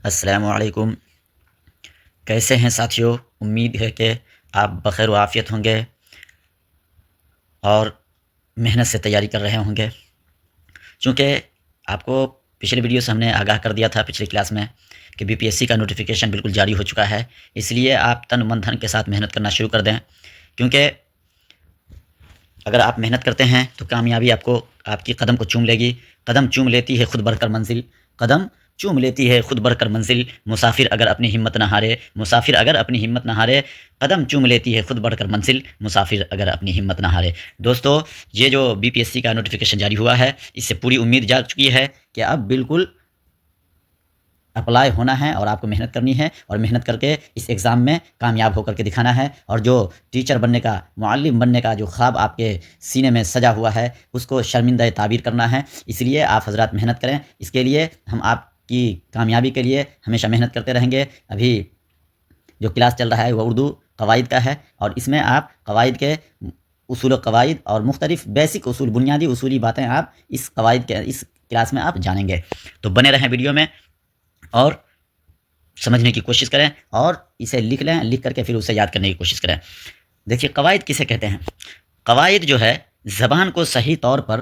السلام علیکم۔ کیسے ہیں ساتھیو؟ امید ہے کہ آپ بخیر و عافیت ہوں گے اور محنت سے تیاری کر رہے ہوں گے۔ چونکہ آپ کو پچھلے ویڈیو سے ہم نے آگاہ کر دیا تھا پچھلی کلاس میں کہ بی پی ایس سی کا نوٹیفیکیشن بالکل جاری ہو چکا ہے، اس لیے آپ تن من دھن کے ساتھ محنت کرنا شروع کر دیں، کیونکہ اگر آپ محنت کرتے ہیں تو کامیابی آپ کی قدم کو چوم لے گی۔ قدم چوم لیتی ہے خود بڑھ کر منزل، قدم چوم لیتی ہے خود بڑھ کر منزل، مسافر اگر اپنی ہمت نہ ہارے، مسافر اگر اپنی ہمت نہ ہارے، قدم چوم لیتی ہے خود بڑھ کر منزل، مسافر اگر اپنی ہمت نہ ہارے۔ دوستو، یہ جو بی پی ایس سی کا نوٹیفیکیشن جاری ہوا ہے، اس سے پوری امید جاگ چکی ہے کہ اب بالکل اپلائی ہونا ہے اور آپ کو محنت کرنی ہے، اور محنت کر کے اس ایگزام میں کامیاب ہو کر کے دکھانا ہے، اور جو ٹیچر بننے کا، معلم بننے کا جو خواب آپ کے سینے میں سجا ہوا ہے، اس کو شرمندہ تعبیر کرنا ہے۔ اس لیے آپ حضرات محنت کریں، اس کے لیے ہم آپ کی کامیابی کے لیے ہمیشہ محنت کرتے رہیں گے۔ ابھی جو کلاس چل رہا ہے وہ اردو قواعد کا ہے، اور اس میں آپ قواعد کے اصول و قواعد اور مختلف بیسک اصول، بنیادی اصولی باتیں آپ اس کلاس میں آپ جانیں گے۔ تو بنے رہیں ویڈیو میں اور سمجھنے کی کوشش کریں، اور اسے لکھ لیں، لکھ کر کے پھر اسے یاد کرنے کی کوشش کریں۔ دیکھیے، قواعد کسے کہتے ہیں؟ قواعد جو ہے زبان کو صحیح طور پر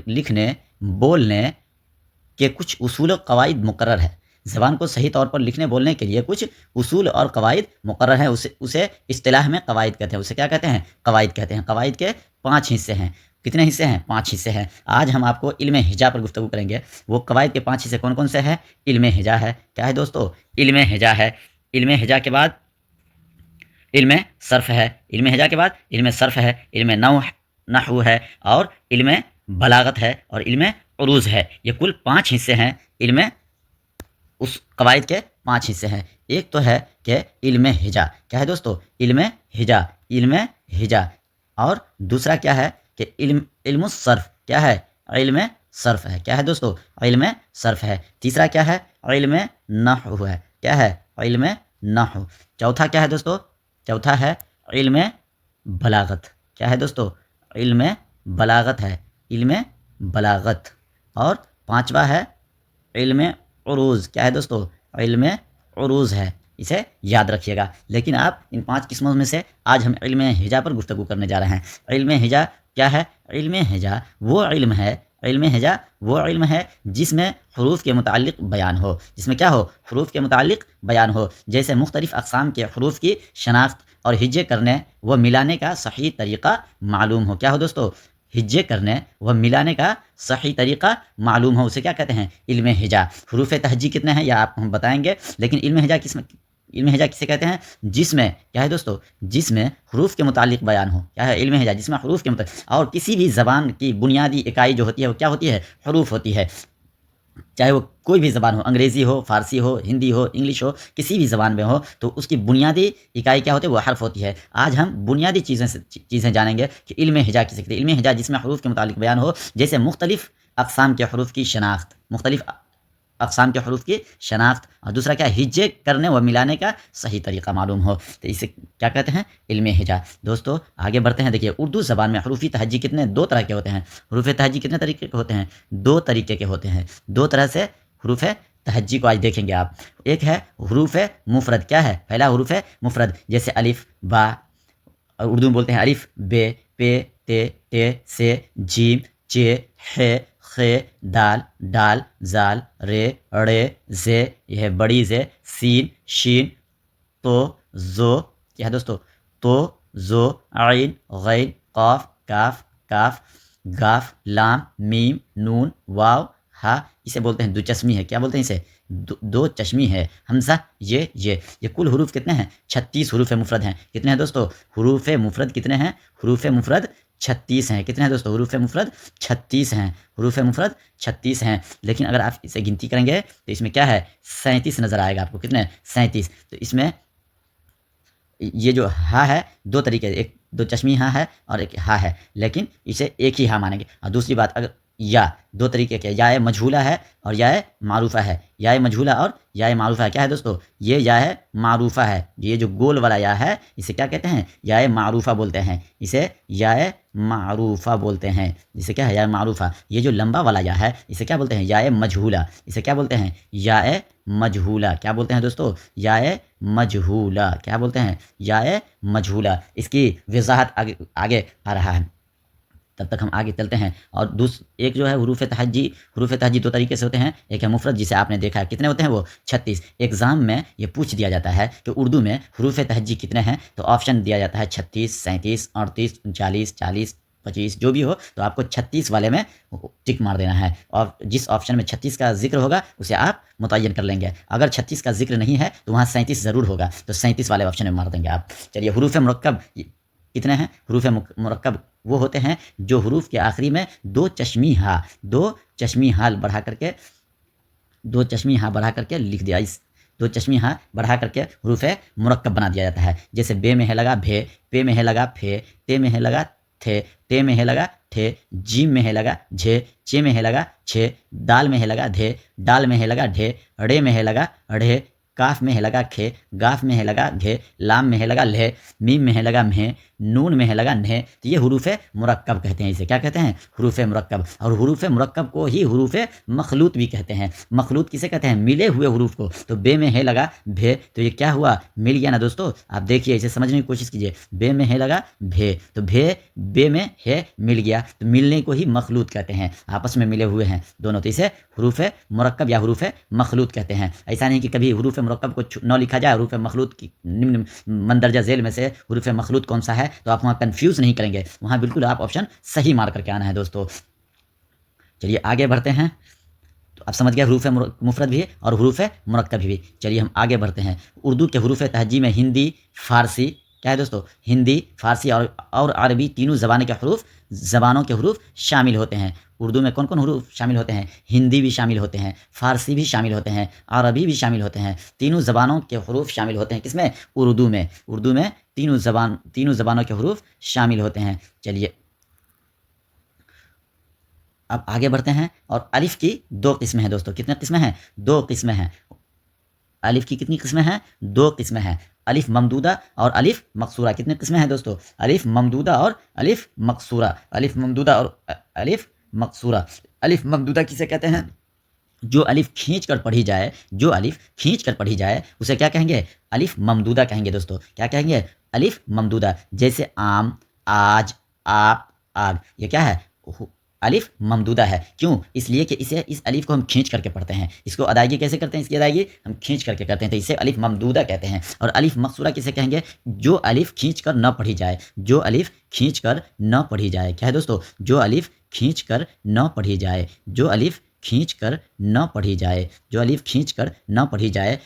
لکھنے، بولنے کے کچھ اصول و قواعد مقرر ہے۔ زبان کو صحیح طور پر لکھنے بولنے کے لیے کچھ اصول اور قواعد مقرر ہیں، اسے اصطلاح میں قواعد کہتے ہیں۔ اسے کیا کہتے ہیں؟ قواعد کہتے ہیں۔ قواعد کے 5 حصے ہیں۔ کتنے حصے ہیں؟ 5 حصے ہیں۔ آج ہم آپ کو علم ہجا پر گفتگو کریں گے۔ وہ قواعد کے 5 حصے کون کون سے ہیں؟ علم ہجا ہے۔ کیا ہے دوستو؟ علم ہجا ہے۔ علم ہجا کے بعد علم صرف ہے۔ علم ہجا کے بعد علم صرف ہے، علم نحو ہے، اور علم بلاغت ہے، اور علم عروض ہے۔ یہ کل 5 حصے ہیں۔ اس قواعد کے 5 حصے ہیں۔ ایک تو ہے کہ علم ہجا۔ کیا ہے دوستو؟ علم ہجا، علم ہجا۔ اور دوسرا کیا ہے کہ علم الصرف۔ کیا ہے؟ علم صرف ہے۔ کیا ہے دوستو؟ علم صرف ہے۔ تیسرا کیا ہے؟ علم نحو ہے۔ کیا ہے؟ علم نحو۔ چوتھا کیا ہے دوستو؟ چوتھا ہے علم بلاغت۔ کیا ہے دوستو؟ علم بلاغت ہے، علم بلاغت۔ اور 5واں ہے علم عروض۔ کیا ہے دوستو؟ علم عروض ہے۔ اسے یاد رکھیے گا۔ لیکن آپ ان 5 قسموں میں سے آج ہم علم ہجا پر گفتگو کرنے جا رہے ہیں۔ علم ہجا کیا ہے؟ علم ہجا وہ علم ہے، علم ہجا وہ علم ہے جس میں حروف کے متعلق بیان ہو۔ جس میں کیا ہو؟ حروف کے متعلق بیان ہو۔ جیسے مختلف اقسام کے حروف کی شناخت اور ہجے کرنے و ملانے کا صحیح طریقہ معلوم ہو۔ کیا ہو دوستو؟ ہجے کرنے و ملانے کا صحیح طریقہ معلوم ہو، اسے کیا کہتے ہیں؟ علم ہجا۔ حروف تہجی کتنے ہیں یا آپ کو ہم بتائیں گے، لیکن علم ہجا کسے کہتے ہیں؟ جس میں کیا ہے دوستو؟ جس میں حروف کے متعلق بیان ہو۔ کیا ہے؟ علم ہجا جس میں حروف کے متعلق، اور کسی بھی زبان کی بنیادی اکائی جو ہوتی ہے وہ کیا ہوتی ہے؟ حروف ہوتی ہے۔ چاہے وہ کوئی بھی زبان ہو، انگریزی ہو، فارسی ہو، ہندی ہو، انگلش ہو، کسی بھی زبان میں ہو، تو اس کی بنیادی اکائی کیا ہوتی ہے؟ وہ حرف ہوتی ہے۔ آج ہم بنیادی چیزیں جانیں گے کہ علم ہجا کسے کہتے ہیں۔ علم ہجا جس میں حروف کے متعلق بیان ہو، جیسے مختلف اقسام کے حروف کی شناخت، مختلف اقسام کے حروف کی شناخت، اور دوسرا کیا؟ ہجے کرنے و ملانے کا صحیح طریقہ معلوم ہو، تو اسے کیا کہتے ہیں؟ علم ہجا۔ دوستو آگے بڑھتے ہیں۔ دیکھیے، اردو زبان میں حروفی تہجی دو طرح کے ہوتے ہیں۔ حروف تہجی کتنے طریقے کے ہوتے ہیں؟ 2 طریقے کے ہوتے ہیں۔ 2 طرح سے حروف تہجی کو آج دیکھیں گے آپ۔ ایک ہے حروف مفرد۔ کیا ہے؟ پہلا حروف مفرد، جیسے الف، با، اردو میں بولتے ہیں الف، بے، پے، تے، ٹے، سے، جیم، چے، ہے، خے، دال، ڈال، زال، رے، ڑے، زے، یہ ہے بڑی زے، سین، شین، تو، زو۔ کیا ہے دوستو؟ تو، زو، عین، غین، قاف، کاف، کاف، گاف، لام، میم، نون، واو، ہا۔ اسے بولتے ہیں 2 چشمی ہے۔ کیا بولتے ہیں اسے؟ 2 چشمی ہے۔ حمزہ، یہ کل حروف کتنے ہیں؟ 36 حروف مفرد ہیں۔ کتنے ہیں دوستو؟ حروف مفرد کتنے ہیں؟ حروف مفرد 36 ہیں۔ کتنے ہیں دوستو؟ حروف مفرد 36 ہیں۔ حروف مفرد 36 ہیں۔ لیکن اگر آپ اسے گنتی کریں گے تو اس میں کیا ہے؟ 37 نظر آئے گا آپ کو۔ کتنے؟ 37۔ تو اس میں یہ جو ہا ہے 2 طریقے، ایک 2 چشمی ہا ہے اور ایک ہا ہے، لیکن اسے ایک ہی ہا مانیں گے۔ اور دوسری بات، اگر یا دو طریقے کے یا مجھولہ ہے اور یا معروفہ ہے. یا مجھولہ اور یا معروفہ ہے. کیا ہے دوستو؟ یہ یا معروفہ ہے. یہ جو گول والا یا ہے اسے کیا کہتے ہیں؟ یا معروفہ بولتے ہیں. اسے یا معروفہ بولتے ہیں. جسے کیا ہے؟ یا معروفہ. یہ جو لمبا والا یا ہے اسے کیا بولتے ہیں؟ یا مجھولہ. اسے کیا بولتے ہیں؟ یا مجھولہ. کیا بولتے ہیں دوستو؟ یا مجھولہ. کیا بولتے ہیں؟ یا مجھولہ. اس کی وضاحت آگے آ رہا ہے. تب تک ہم آگے چلتے ہیں. اور ایک جو ہے حروف تہجی دو طریقے سے ہوتے ہیں. ایک ہے مفرد جسے آپ نے دیکھا ہے. کتنے ہوتے ہیں وہ؟ 36. ایگزام میں یہ پوچھ دیا جاتا ہے کہ اردو میں حروف تہجی کتنے ہیں، تو آپشن دیا جاتا ہے 36، 37، 38، 39، 40، 25 جو بھی ہو، تو آپ کو 36 والے میں ٹک مار دینا ہے. اور جس آپشن میں 36 کا ذکر ہوگا اسے آپ متعین کر لیں گے. اگر 36 کا ذکر نہیں ہے تو وہاں 37 ضرور ہوگا، تو 37 والے آپشن میں مار دیں گے آپ. چلیے، حروف مرکب کتنے ہیں؟ حروف مرکب وہ ہوتے ہیں جو حروف کے آخری میں دو چشمی ہاں بڑھا کر کے لکھ دیا. دو چشمی ہاں بڑھا کر کے حروف مرکب بنا دیا جاتا ہے. جیسے بے میں ہے لگا بھے، پے میں ہے لگا پھے، تے میں ہے لگا تھے، تے میں ہے لگا ٹھے، جیم میں ہے لگا جھے، چے میں ہے لگا چھے، دال میں ہے لگا دھے، ڈال میں ہے لگا ڈھے، ڑے میں ہے لگا ڑھے، کاف میں ہے لگا کھے، گاف میں ہے لگا گھے، لام میں ہے لگا لہ، میم میں ہے لگا مہ، نون میں ہے لگا نہ. تو یہ حروف مرکب کہتے ہیں. اسے کیا کہتے ہیں؟ حروف مرکب. اور حروف مرکب کو ہی حروف مخلوط بھی کہتے ہیں. مخلوط کسے کہتے ہیں؟ ملے ہوئے حروف کو. تو بے میں ہے لگا بھے، تو یہ کیا ہوا؟ مل گیا نا دوستو. آپ دیکھیے، اسے سمجھنے کی کوشش کیجیے. بے میں ہے لگا بھے، تو بے میں ہے مل گیا، تو ملنے کو ہی مخلوط کہتے ہیں. آپس میں ملے ہوئے ہیں دونوں، تو اسے حروف مرکب یا حروف مخلوط کہتے ہیں. ایسا نہیں کہ کبھی حروف مرکب کو نہ لکھا جائے. حروف مخلوط کی نمن مندرجہ ذیل میں سے حروف مخلوط کون سا ہے تو آپ وہاں کنفیوز نہیں کریں گے. وہاں بالکل آپ آپشن صحیح مار کر کے آنا ہے دوستو. چلیے آگے بڑھتے ہیں. تو آپ سمجھ گئے حروف مفرد بھی اور حروف مرکب بھی. چلیے ہم آگے بڑھتے ہیں. اردو کے حروف تہجی میں ہندی، فارسی، کیا ہے دوستو؟ ہندی، فارسی اور عربی تینوں زبانوں کے حروف شامل ہوتے ہیں. اردو میں کون کون حروف شامل ہوتے ہیں؟ ہندی بھی شامل ہوتے ہیں، فارسی بھی شامل ہوتے ہیں، عربی بھی شامل ہوتے ہیں. تینوں زبانوں کے حروف شامل ہوتے ہیں. کس میں؟ اردو میں تینوں زبانوں کے حروف شامل ہوتے ہیں. چلیے اب آگے بڑھتے ہیں. اور الف کی دو قسمیں ہیں دوستو. کتنے قسمیں ہیں؟ دو قسمیں ہیں. الف کی کتنی قسمیں ہیں؟ دو قسمیں ہیں. الف ممدودہ اور الف مقصورہ. کتنے قسمیں ہیں دوستو؟ الف ممدودہ اور الف مقصورہ. الف ممدودہ اور الف مقصورہ. الف ممدودہ کسے کہتے ہیں؟ جو الف کھینچ کر پڑھی جائے اسے کیا کہیں گے؟ الف ممدودہ کہیں گے دوستو. کیا کہیں گے؟ الف ممدودہ. جیسے آم، آج، آپ، آگ. یہ کیا ہے؟ الف ممدودہ ہے. کیوں؟ اس لیے کہ اس الف کو ہم کھینچ کر کے پڑھتے ہیں. اس کو ادائیگی کیسے کرتے ہیں؟ اس کی ادائیگی ہم کھینچ کر کے کرتے ہیں، تو اسے الف ممدودہ کہتے ہیں. اور الف مقصورہ کسے کہیں گے؟ جو الف کھینچ کر نہ پڑھی جائے. کیا ہے دوستو؟ جو الف کھینچ کر نہ پڑھی جائے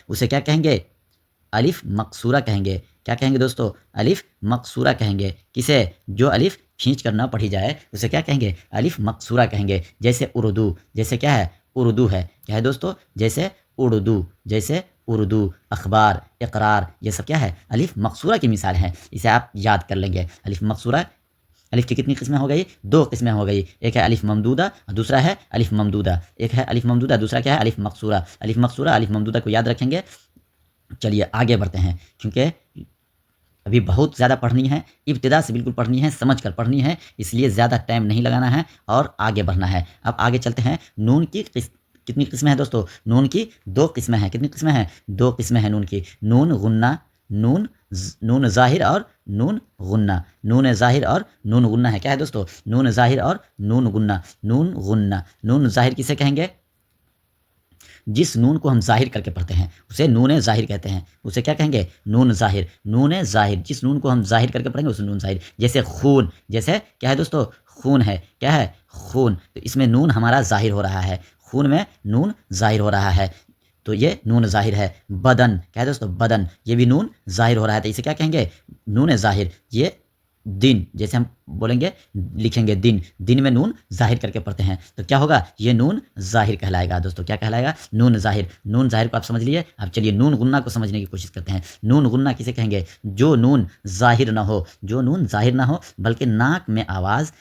اسے کیا کہیں گے؟ الف مقصورہ کہیں گے. کیا کہیں گے دوستو؟ الف مقصورہ کہیں گے. کسے؟ جو الف کھینچ کر نہ پڑھی جائے اسے کیا کہیں گے؟ الف مقصورہ کہیں گے. جیسے اردو. جیسے کیا ہے؟ اردو ہے. کیا ہے دوستو؟ جیسے اردو، اخبار، اقرار، یہ سب کیا ہے؟ الف مقصورہ کی مثال ہیں. اسے آپ یاد کر لیں گے. الف مقصورہ. الف کی کتنی قسمیں ہو گئی؟ دو قسمیں ہو گئی. ایک ہے الف ممدودہ اور دوسرا ہے الف ممدودہ. ایک ہے الف ممدودہ، دوسرا کیا ہے؟ الف مقصورہ. الف مقصورہ، الف ممدودہ کو یاد رکھیں گے. چلیے آگے بڑھتے ہیں، کیونکہ ابھی بہت زیادہ پڑھنی ہے. ابتدا سے بالکل پڑھنی ہے، سمجھ کر پڑھنی ہے. اس لیے زیادہ ٹائم نہیں لگانا ہے اور آگے بڑھنا ہے. اب آگے چلتے ہیں. نون کی کتنی قسمیں ہیں دوستو؟ نون کی دو قسمیں ہیں. کتنی قسمیں ہیں؟ دو قسمیں ہیں نون کی. نون غنہ، نون ظاہر اور نون غنہ. نون ظاہر اور نون غنہ ہے. کیا ہے دوستو؟ نون ظاہر اور نون غنہ. نون ظاہر کسے کہیں گے؟ جس نون کو ہم ظاہر کر کے پڑھتے ہیں اسے نون ظاہر کہتے ہیں. اسے کیا کہیں گے؟ نون ظاہر. جس نون کو ہم ظاہر کر کے پڑھیں گے اسے نون ظاہر. جیسے خون. جیسے کیا ہے دوستو؟ خون ہے. کیا ہے؟ خون. تو اس میں نون ہمارا ظاہر ہو رہا ہے. خون میں نون ظاہر ہو رہا ہے، تو یہ نون ظاہر ہے. بدن. کیا ہے دوستو؟ بدن. یہ بھی نون ظاہر ہو رہا ہے، تو اسے کیا کہیں گے؟ نون ظاہر. یہ دن. جیسے ہم بولیں گے، لکھیں گے دن میں نون ظاہر کر کے پڑھتے ہیں، تو کیا ہوگا؟ یہ نون ظاہر کہلائے گا دوستو. کیا کہلائے گا؟ نون ظاہر. نون ظاہر کو آپ سمجھ لیے. اب چلیے نون غنہ کو سمجھنے کی کوشش کرتے ہیں. نون غنہ کسے کہیں گے؟ جو نون ظاہر نہ ہو بلکہ ناک میں آواز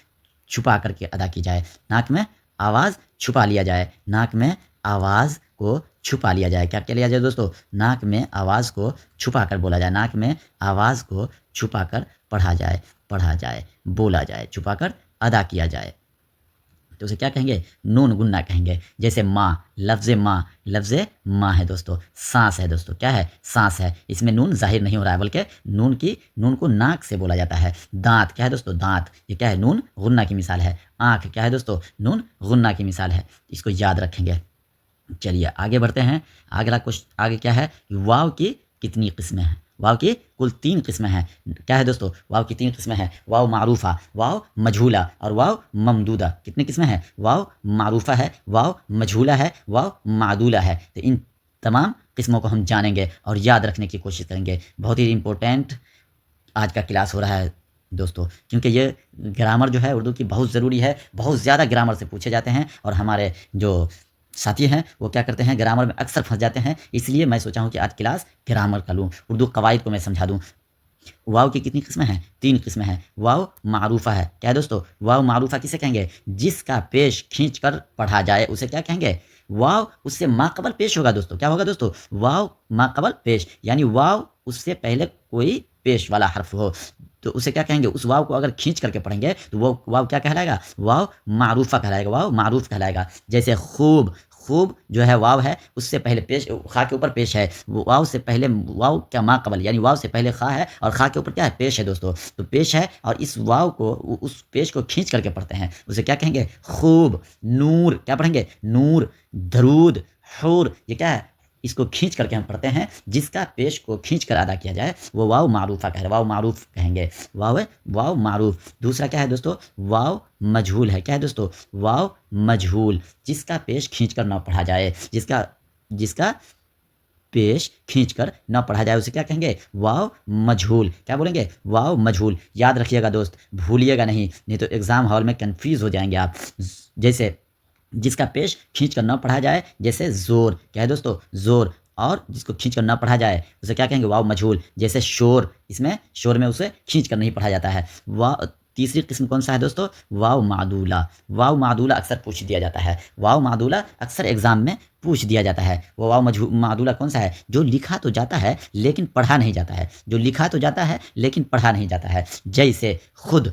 چھپا کر کے ادا کی جائے. ناک میں آواز چھپا لیا جائے، ناک میں آواز کو چھپا لیا جائے. کیا لیا جائے دوستو؟ ناک میں آواز کو چھپا کر بولا جائے، ناک میں آواز کو چھپا کر پڑھا جائے، بولا جائے، چھپا کر ادا کیا جائے. تو اسے کیا کہیں گے؟ نون گننا کہیں گے. جیسے ماں، لفظ ماں ہے دوستو، سانس ہے دوستو. کیا ہے؟ سانس ہے. اس میں نون ظاہر نہیں ہو رہا ہے، بلکہ نون کو ناک سے بولا جاتا ہے. دانت، کیا ہے دوستو؟ دانت. یہ کیا ہے؟ نون غنہ کی مثال ہے. آنکھ، کیا ہے دوستو؟ نون غنہ کی مثال ہے. اس کو یاد رکھیں گے. چلیے آگے بڑھتے ہیں. آگے کیا ہے؟ واو کی کتنی قسمیں ہیں؟ واو کی کل 3 قسمیں ہیں. کیا ہے دوستو؟ واو کی 3 قسمیں ہیں. واو معروفہ، واو مجھولہ اور واو ممدودہ. کتنی قسمیں ہیں؟ واو معروفہ ہے، واو مجھولہ ہے، واو معدولہ ہے. تو ان تمام قسموں کو ہم جانیں گے اور یاد رکھنے کی کوشش کریں گے. بہت ہی امپورٹینٹ آج کا کلاس ہو رہا ہے دوستو، کیونکہ یہ گرامر جو ہے اردو کی بہت ضروری ہے. بہت زیادہ گرامر سے پوچھے جاتے ہیں اور ہمارے جو ساتھی ہیں وہ کیا کرتے ہیں؟ گرامر میں اکثر پھنس جاتے ہیں. اس لیے میں سوچا ہوں کہ آج کلاس گرامر کا لوں، اردو قواعد کو میں سمجھا دوں. واو کی کتنی قسمیں ہیں؟ 3 قسمیں ہیں. واو معروفہ ہے. کیا ہے دوستو؟ واو معروفہ کسے کہیں گے؟ جس کا پیش کھینچ کر پڑھا جائے اسے کیا کہیں گے؟ واو اس سے ماقبل پیش ہوگا دوستو. کیا ہوگا دوستو؟ واو ماقبل پیش، یعنی واو اس سے پہلے کوئی پیش والا حرف ہو تو اسے کیا کہیں گے؟ اس واو کو اگر کھینچ کر کے پڑھیں گے تو وہ واو کیا کہلائے گا؟ واو معروفہ کہلائے گا، واو معروف کہلائے گا. جیسے خوب جو ہے واو ہے، اس سے پہلے پیش، خا کے اوپر پیش ہے. واو سے پہلے، واو کیا ما قبل، یعنی واو سے پہلے خا ہے اور خا کے اوپر کیا ہے؟ پیش ہے دوستو. تو پیش ہے اور اس واو کو، اس پیش کو کھینچ کر کے پڑھتے ہیں، اسے کیا کہیں گے؟ خوب. نور، کیا پڑھیں گے؟ نور. درود، حور. یہ کیا ہے؟ اس کو کھینچ کر کے ہم پڑھتے ہیں. جس کا پیش کو کھینچ کر ادا کیا جائے وہ واو معروفہ واو معروف کہیں گے. واو معروف. دوسرا کیا ہے دوستو؟ واو مجھول ہے. کیا ہے دوستو؟ واو مجھول. جس کا پیش کھینچ کر نہ پڑھا جائے، جس کا پیش کھینچ کر نہ پڑھا جائے اسے کیا کہیں گے؟ واو مجھول. کیا بولیں گے؟ واو مجھول. یاد رکھیے گا دوست، بھولیے گا نہیں تو ایگزام ہال میں کنفیوز ہو جائیں گے آپ. جیسے جس کا پیش کھینچ کر نہ پڑھا جائے، جیسے زور. کیا ہے دوستو؟ زور. اور جس کو کھینچ کر نہ پڑھا جائے اسے کیا کہیں گے؟ واو مجھول. جیسے شور، اس میں شور میں اسے کھینچ کر نہیں پڑھا جاتا ہے. تیسری قسم کون سا ہے دوستو؟ واو معدولہ. واو معدولہ اکثر پوچھ دیا جاتا ہے. واو معدولہ اکثر ایگزام میں پوچھ دیا جاتا ہے. وہ واو معدولہ کون سا ہے؟ جو لکھا تو جاتا ہے لیکن پڑھا نہیں جاتا ہے. جو لکھا تو جاتا ہے لیکن پڑھا نہیں جاتا ہے. جیسے خود.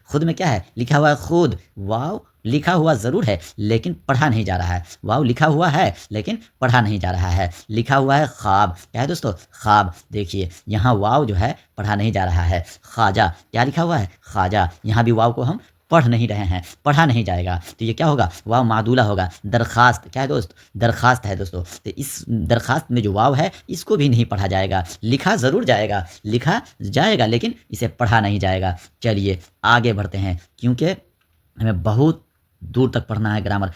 خود میں کیا ہے؟ لکھا ہوا ہے خود. واو لکھا ہوا ضرور ہے لیکن پڑھا نہیں جا رہا ہے. واو لکھا ہوا ہے لیکن پڑھا نہیں جا رہا ہے. لکھا ہوا ہے خواب. کیا ہے دوستو؟ خواب. دیکھیے یہاں واو جو ہے پڑھا نہیں جا رہا ہے. خواجہ. کیا لکھا ہوا ہے؟ خواجہ. یہاں بھی واو کو ہم پڑھ نہیں رہے ہیں، پڑھا نہیں جائے گا تو یہ کیا ہوگا؟ واو معدولہ ہوگا. درخواست. کیا ہے دوست؟ درخواست ہے دوستو. تو اس درخواست میں جو واو ہے اس کو بھی نہیں پڑھا جائے گا. لکھا ضرور جائے گا لیکن اسے پڑھا نہیں جائے گا. چلیے آگے بڑھتے ہیں، کیونکہ ہمیں بہت دور تک پڑھنا ہے گرامر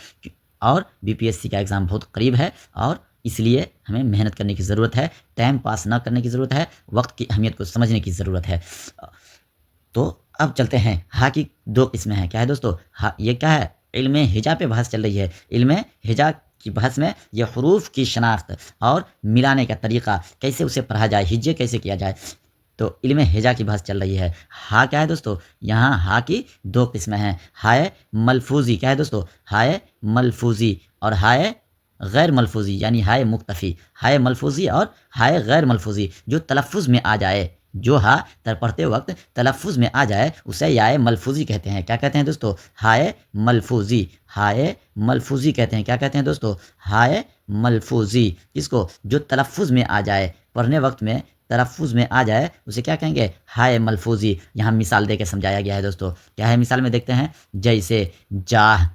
اور BPSC کا ایگزام بہت قریب ہے اور اس لیے ہمیں محنت کرنے کی ضرورت ہے. ٹائم پاس نہ کرنے کی ضرورت ہے، وقت کی اہمیت کو سمجھنے کی ضرورت ہے. تو اب چلتے ہیں. ہا کی 2 قسمیں ہیں. کیا ہے دوستو؟ یہ کیا ہے؟ علم ہجا پہ بحث چل رہی ہے. علم ہجا کی بحث میں یہ حروف کی شناخت اور ملانے کا طریقہ، کیسے اسے پڑھا جائے، ہجے کیسے کیا جائے، تو علم ہجا کی بحث چل رہی ہے. ہا کیا ہے دوستو؟ یہاں ہا کی 2 قسمیں ہیں. ہائے ملفوظی. کیا ہے دوستو؟ ہائے ملفوظی اور ہائے غیر ملفوظی، یعنی ہائے مکتفی. ہائے ملفوظی اور ہائے غیر ملفوظی جو تلفظ میں آ جائے، جو ہا پڑھتے وقت تلفظ میں آ جائے اسے یائے ملفوظی کہتے ہیں. کیا کہتے ہیں دوستو؟ ہائے ملفوظی. ہائے ملفوظی کہتے ہیں. کیا کہتے ہیں دوستو؟ ہائے ملفوظی. اس کو جو تلفظ میں آ جائے، پڑھنے وقت میں تلفظ میں آ جائے اسے کیا کہیں گے؟ ہائے ملفوظی. یہاں مثال دے کے سمجھایا گیا ہے دوستو. کیا ہے مثال میں دیکھتے ہیں؟ جیسے جاہ.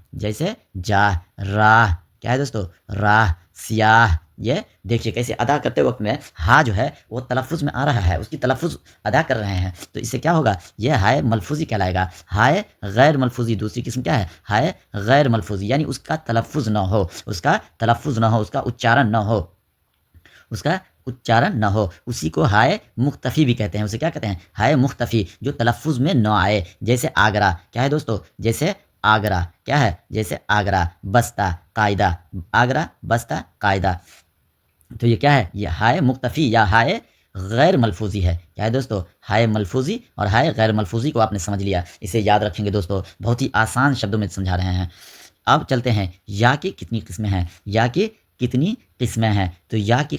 راہ. کیا ہے دوستو؟ راہ. سیاہ. یہ دیکھیے کیسے ادا کرتے وقت میں ہا جو ہے وہ تلفظ میں آ رہا ہے، اس کی تلفظ ادا کر رہے ہیں تو اس سے کیا ہوگا؟ یہ ہائے ملفوظی کہلائے گا. ہائے غیر ملفوظی دوسری قسم کیا ہے؟ ہائے غیر ملفوظی، یعنی اس کا تلفظ نہ ہو، اس کا اچارن نہ ہو. اسی کو ہائے مختفی بھی کہتے ہیں. اسے کیا کہتے ہیں؟ ہائے مختفی، جو تلفظ میں نہ آئے. جیسے آگرہ. کیا ہے دوستو؟ جیسے آگرہ. کیا ہے؟ جیسے آگرہ. بستہ. قاعدہ. آگرہ بستہ قاعدہ. تو یہ کیا ہے؟ یہ ہائے مختفی یا ہائے غیر ملفوظی ہے. کیا ہے دوستو؟ ہائے ملفوظی اور ہائے غیر ملفوظی کو آپ نے سمجھ لیا. اسے یاد رکھیں گے دوستو، بہت ہی آسان شبدوں میں سمجھا رہے ہیں. اب چلتے ہیں یا کی کتنی قسمیں ہیں. یا کی کتنی قسمیں ہیں؟ تو یا کی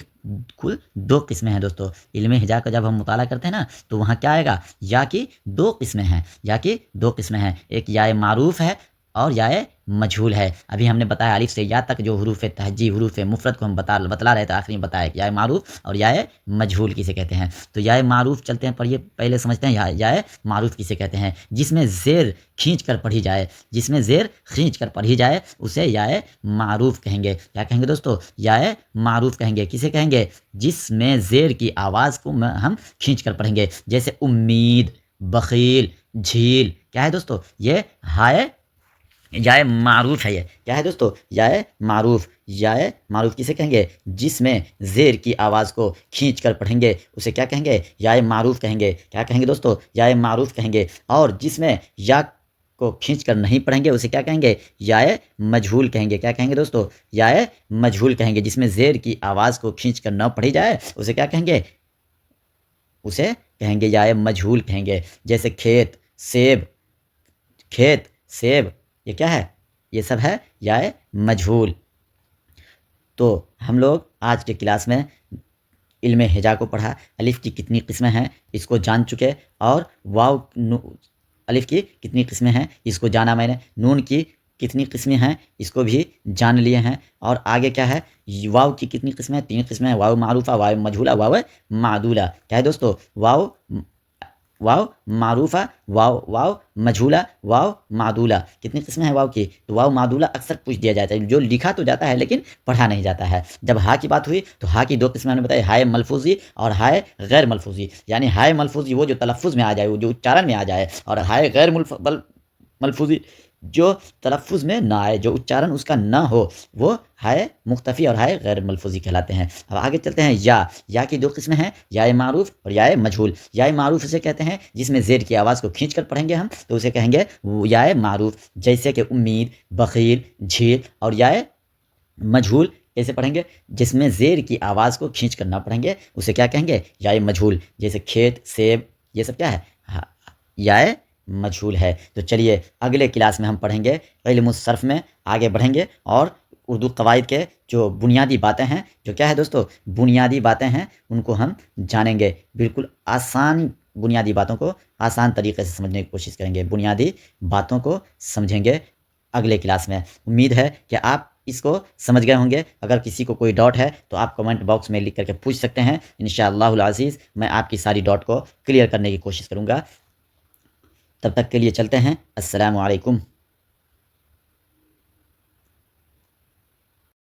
کل 2 قسمیں ہیں دوستو. علم ہجا کا جب ہم مطالعہ کرتے ہیں نا تو وہاں کیا آئے گا؟ یا کی 2 قسمیں ہیں. یا کی 2 قسمیں ہیں. ایک یا معروف ہے اور یا مجھول ہے. ابھی ہم نے بتایا الف سے یا تک جو حروف تہجی، حروف مفرد کو ہم بتلا رہے تھے، آخری میں بتایا کہ یا معروف اور یا مجھول کسے کہتے ہیں. تو یا معروف چلتے ہیں پڑھیے، پہلے سمجھتے ہیں یا معروف کسے کہتے ہیں. جس میں زیر کھینچ کر پڑھی جائے، جس میں زیر کھینچ کر پڑھی جائے اسے یا معروف کہیں گے. کیا کہیں گے دوستو؟ یا معروف کہیں گے. کسے کہیں گے؟ جس میں زیر کی آواز کو ہم کھینچ کر پڑھیں گے. جیسے امید، بخیل، جھیل. کیا ہے دوستو؟ یہ ہائے یا معروف ہے. یہ کیا ہے دوستو؟ یا معروف. یا معروف کسے کہیں گے؟ جس میں زیر کی آواز کو کھینچ کر پڑھیں گے اسے کیا کہیں گے؟ یا معروف کہیں گے. کیا کہیں گے دوستو؟ یا معروف کہیں گے. اور جس میں یا کو کھینچ کر نہیں پڑھیں گے اسے کیا کہیں گے؟ یا مجھول کہیں گے. کیا کہیں گے دوستو؟ یا مجھول کہیں گے. جس میں زیر کی آواز کو کھینچ کر نہ پڑھی جائے اسے کیا کہیں گے؟ اسے کہیں گے یا مجھول کہیں گے. جیسے کھیت، سیب. کھیت، سیب یہ کیا ہے؟ یہ سب ہے یا مجھول. تو ہم لوگ آج کے کلاس میں علم ہجا کو پڑھا. الف کی کتنی قسمیں ہیں اس کو جان چکے، اور واو الف کی کتنی قسمیں ہیں اس کو جانا میں نے. نون کی کتنی قسمیں ہیں اس کو بھی جان لیے ہیں. اور آگے کیا ہے؟ واو کی کتنی قسمیں ہیں؟ 3 قسمیں ہیں. واو معروفہ، واو مجھولہ، واو معدولہ. کیا ہے دوستو؟ واو معروفہ، واو مجھولہ، واو معدولہ. کتنی قسمیں ہیں واو کی؟ تو واو معدولہ اکثر پوچھ دیا جاتا ہے، جو لکھا تو جاتا ہے لیکن پڑھا نہیں جاتا ہے. جب ہا کی بات ہوئی تو ہا کی 2 قسمیں ہم نے بتائی، ہائے ملفوظی اور ہائے غیر ملفوظی. یعنی ہائے ملفوظی وہ جو تلفظ میں آ جائے، وہ جو اچارن میں آ جائے، اور ہائے غیر ملفوظی جو تلفظ میں نہ آئے، جو اچارن اس کا نہ ہو، وہ ہائے مختفی اور ہائے غیر ملفوظی کہلاتے ہیں. اب آگے چلتے ہیں. یا کی 2 قسمیں ہیں، یا معروف اور یا مجھول. یا معروف اسے کہتے ہیں جس میں زیر کی آواز کو کھینچ کر پڑھیں گے ہم تو اسے کہیں گے یا معروف. جیسے کہ امید، بخیل، جھیل. اور یا مجھول کیسے پڑھیں گے؟ جس میں زیر کی آواز کو کھینچ کر نہ پڑھیں گے اسے کیا کہیں گے؟ یا مجھول. جیسے کھیت، سیب یہ سب کیا ہے؟ یا مجھول ہے. تو چلیے اگلے کلاس میں ہم پڑھیں گے علم الصرف میں آگے بڑھیں گے، اور اردو قواعد کے جو بنیادی باتیں ہیں، جو کیا ہے دوستو؟ بنیادی باتیں ہیں، ان کو ہم جانیں گے. بالکل آسان بنیادی باتوں کو آسان طریقے سے سمجھنے کی کوشش کریں گے. بنیادی باتوں کو سمجھیں گے اگلے کلاس میں. امید ہے کہ آپ اس کو سمجھ گئے ہوں گے. اگر کسی کو کوئی ڈاؤٹ ہے تو آپ کمنٹ باکس میں لکھ کر کے پوچھ سکتے ہیں. انشاءاللہ العزیز میں آپ کی ساری ڈاؤٹ کو کلیئر کرنے کی کوشش کروں گا. تب تک کے لیے چلتے ہیں. السلام علیکم.